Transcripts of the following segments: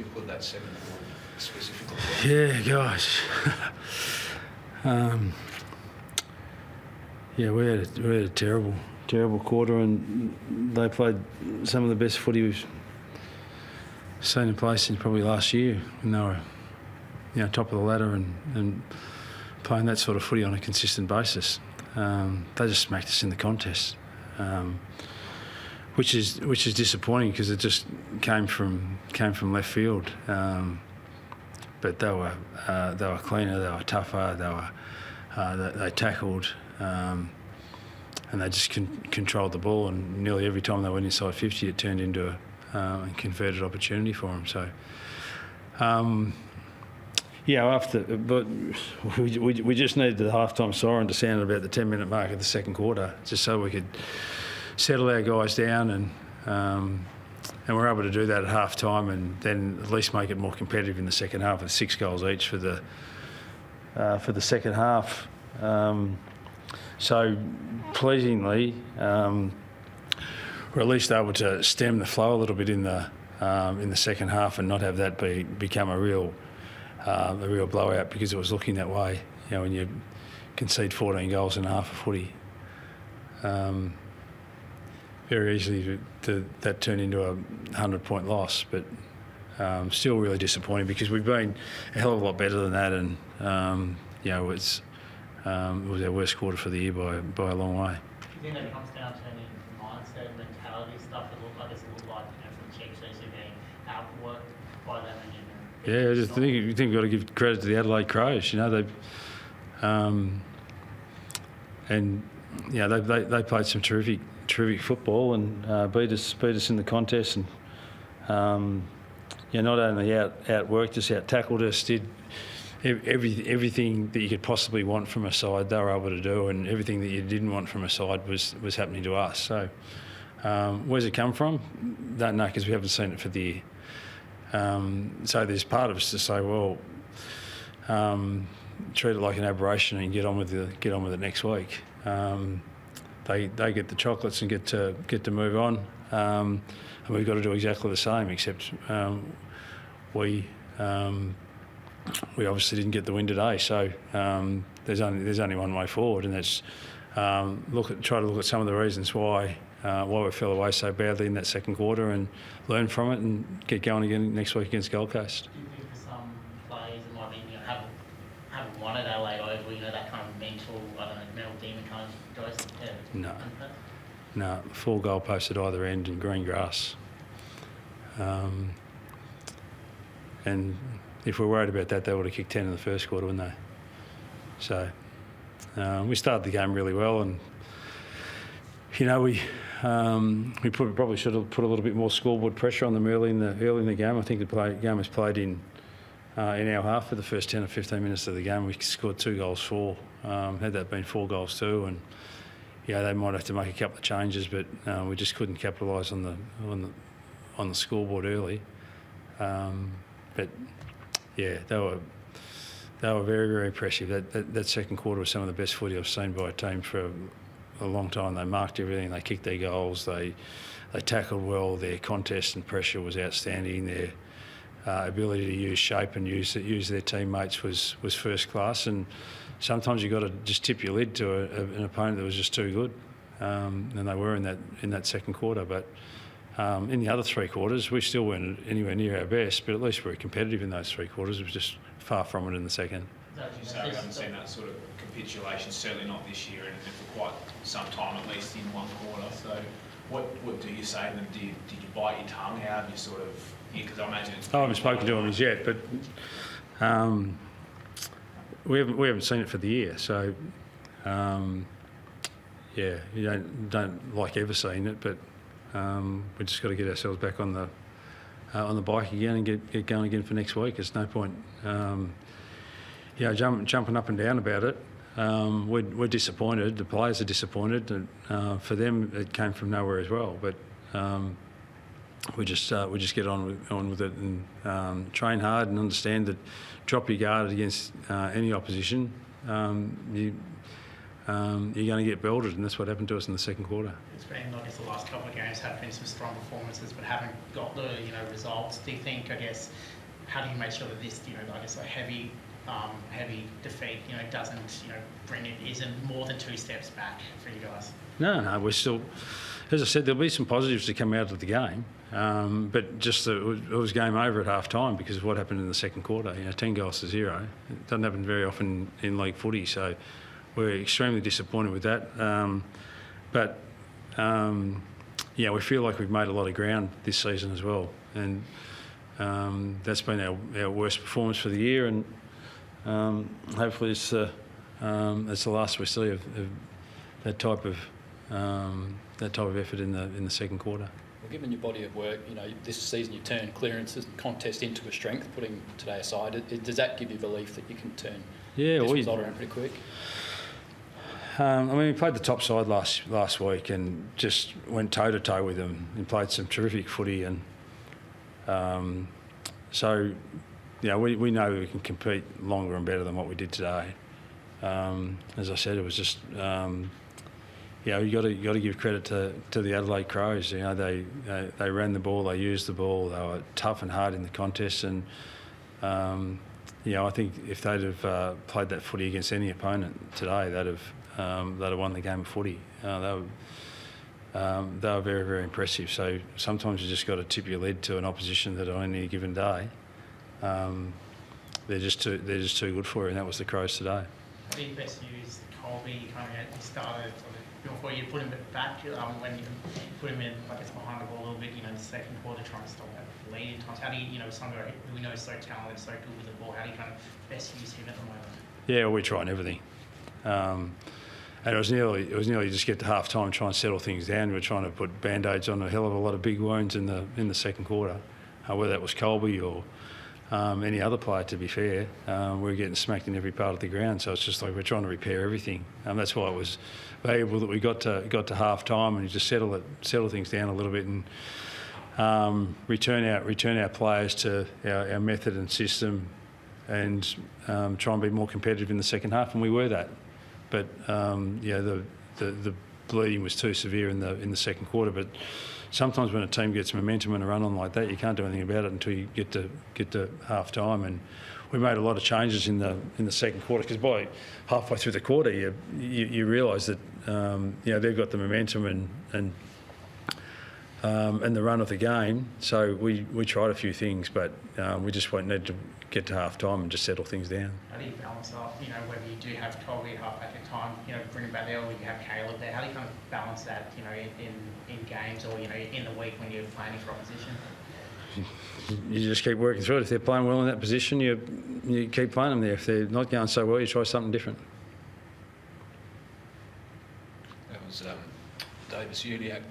you put that second quarter specifically? Yeah, gosh. We had a terrible quarter, and they played some of the best footy we've seen in place since probably last year. And they were, top of the ladder and playing that sort of footy on a consistent basis. They just smacked us in the contest, which is disappointing because it just came from left field. But they were cleaner, they were tougher, they tackled, and they just controlled the ball. And nearly every time they went inside 50, it turned into a converted opportunity for them. So. But we just needed the halftime siren to sound at about the 10-minute mark of the second quarter, just so we could settle our guys down, and we're able to do that at half-time, and then at least make it more competitive in the second half with 6 goals each for the second half. So pleasingly, we're at least able to stem the flow a little bit in the second half and not have that become a real blowout, because it was looking that way. When you concede 14 goals in half a footy, very easily that turned into a 100-point loss. But still really disappointing, because we've been a hell of a lot better than that, and it was our worst quarter for the year by a long way. Do you think that comes down to any mindset, mentality stuff? It looked like from check sheets you're being outworked by them, and yeah, I just think we've got to give credit to the Adelaide Crows. They played some terrific football and beat us in the contest, and not only outworked us, out-tackled us, did everything that you could possibly want from a side they were able to do, and everything that you didn't want from a side was happening to us. So where's it come from? Don't know, because we haven't seen it for the year. So there's part of us to say, well, treat it like an aberration and get on with it next week. They get the chocolates and get to move on, and we've got to do exactly the same. Except we obviously didn't get the win today. So there's only one way forward, and that's try to look at some of the reasons why we fell away so badly in that second quarter, and learn from it and get going again next week against Gold Coast. Do you think for some players it might be haven't won at Adelaide Oval, that kind of mental demon kind of goes? No, 4 goalposts at either end and green grass. And if we're worried about that, they would have kicked 10 in the first quarter, wouldn't they? So we started the game really well, and we probably should have put a little bit more scoreboard pressure on them early in the game. I think the game was played in our half for the first 10 or 15 minutes of the game. We scored 2 goals for. Had that been 4 goals too, and they might have to make a couple of changes, but we just couldn't capitalise on the scoreboard early. But yeah, they were very, very impressive. That second quarter was some of the best footy I've seen by a team for a long time. They marked everything. They kicked their goals. They tackled well. Their contest and pressure was outstanding. Their ability to use shape and use their teammates was first class. And sometimes you've got to just tip your lid to an opponent that was just too good, and they were in that second quarter. But in the other 3 quarters, we still weren't anywhere near our best. But at least we were competitive in those 3 quarters. It was just far from it in the second. As you say, we haven't seen that sort of capitulation, certainly not this year, and for quite some time, at least in one quarter. So what do you say to them? Did you bite your tongue? How do you sort of... Because I imagine it's... I haven't spoken to them as yet, but we haven't seen it for the year. So, you don't like ever seeing it, but we just got to get ourselves back on the bike again and get going again for next week. There's no point jumping up and down about it. We're disappointed. The players are disappointed, and for them it came from nowhere as well. But we just get on with it and train hard and understand that drop your guard against any opposition. you're going to get belted, and that's what happened to us in the second quarter. It's been, I guess, the last couple of games have been some strong performances, but haven't got the, results. Do you think, I guess, how do you make sure that this, I guess, a heavy defeat, doesn't, isn't more than 2 steps back for you guys? No, we're still, as I said, there'll be some positives to come out of the game, but just it was game over at half time because of what happened in the second quarter. 10 goals to 0. It doesn't happen very often in league footy, so we're extremely disappointed with that. We feel like we've made a lot of ground this season as well, and that's been our worst performance for the year, and hopefully it's the last we see of that type of effort in the second quarter. Well, given your body of work, this season you turned clearances and contest into a strength, putting today aside. Does that give you belief that you can turn this result around pretty quick? We played the top side last week and just went toe-to-toe with them and played some terrific footy. And we know we can compete longer and better than what we did today. As I said, it was just, you got to give credit to the Adelaide Crows. They ran the ball, they used the ball, they were tough and hard in the contest. And I think if they'd have played that footy against any opponent today, they'd have won the game of footy. They were very, very impressive. So sometimes you just got to tip your lid to an opposition that on any given day, they're just too good for you, and that was the Crows today. How do you best use Colby kind of at the start of before you put him back, when you put him in, I guess, behind the ball a little bit, in the second quarter, trying to stop that lead in times? How do you, someone who we know is so talented, so good with the ball, how do you kind of best use him at the moment? Yeah, we're trying everything. And it was nearly just get to half time and try and settle things down. We were trying to put band-aids on a hell of a lot of big wounds in the second quarter, whether that was Colby or any other player, to be fair. We were getting smacked in every part of the ground, so it's just like we're trying to repair everything. That's why it was valuable that we got to half time and just settle things down a little bit and return our players to our method and system, and try and be more competitive in the second half, and we were that. But the bleeding was too severe in the second quarter. But sometimes when a team gets momentum and a run on like that, you can't do anything about it until you get to half time. And we made a lot of changes in the second quarter, because by halfway through the quarter you realise that they've got the momentum and the run of the game. So we tried a few things, but we just won't need to get to half time and just settle things down. How do you balance up, whether you do have Colby at half-back at time, bring him back there, or you have Caleb there? How do you kind of balance that, in games or, in the week when you're planning for opposition? You just keep working through it. If they're playing well in that position, you keep playing them there. If they're not going so well, you try something different. That was Davis Uliak.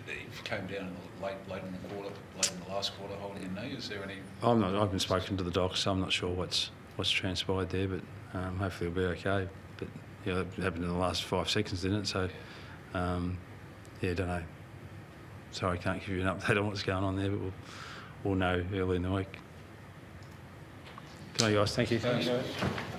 He came down late in the quarter, late in the last quarter, holding a knee. Is there any? I haven't spoken to the doc, so I'm not sure what's transpired there, but hopefully it'll be okay. But it happened in the last 5 seconds, didn't it? So don't know. Sorry, I can't give you an update on what's going on there, but we'll know early in the week. Good night, guys. Thank you. Thanks.